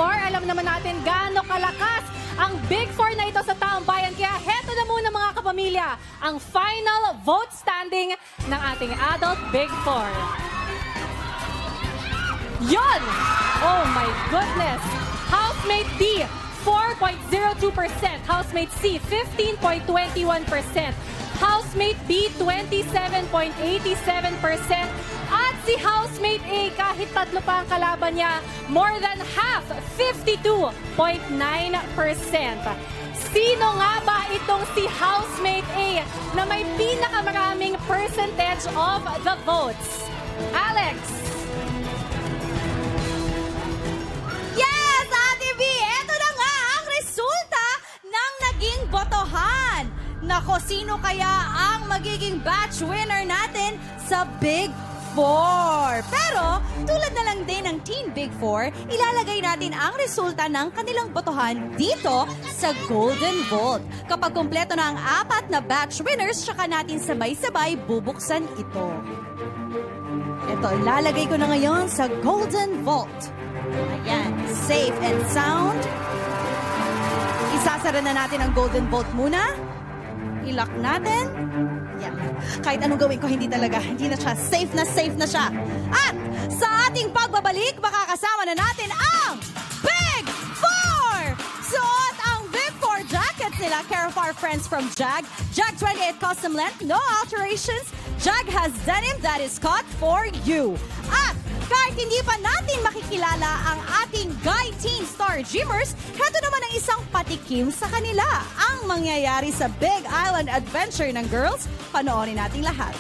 Four. Alam naman natin gaano kalakas ang Big Four na ito sa taong bayan. Kaya heto na muna mga kapamilya, ang final vote standing ng ating adult Big Four. Yon! Oh my goodness! Housemate B, 4.02%. Housemate C, 15.21%. Housemate B, 27.87%. At si Housemate A, kahit tatlo pa ang kalaban niya, more than half, 52.9%. Sino nga ba itong si Housemate A na may pinakamaraming percentage of the votes? Alex! Yes, Ate V! Ito na nga ang resulta ng naging botohan. Nako, sino kaya ang magiging batch winner natin sa Big Four? Pero, tulad na lang din ng Team Big Four, ilalagay natin ang resulta ng kanilang botohan dito sa Golden Vault. Kapag kumpleto na ang 4 na batch winners, tsaka natin sabay-sabay bubuksan ito. Ito, ilalagay ko na ngayon sa Golden Vault. Ayan, safe and sound. Isasara na natin ang Golden Vault muna. I-lock natin. Yan. Kahit anong gawin ko, hindi na siya. Safe na siya. At sa ating pagbabalik, makakasama na natin ang Big Four! Suot ang Big Four jackets nila. Care of our friends from Jag. Jag 28 custom length, no alterations. Jag has denim that is cut for you. At kahit hindi pa natin makikilala ang ating Guy Teen Star Gymmers, heto naman ang isang patikim sa kanila. Ang mangyayari sa Big Island Adventure ng girls, panoorin natin lahat.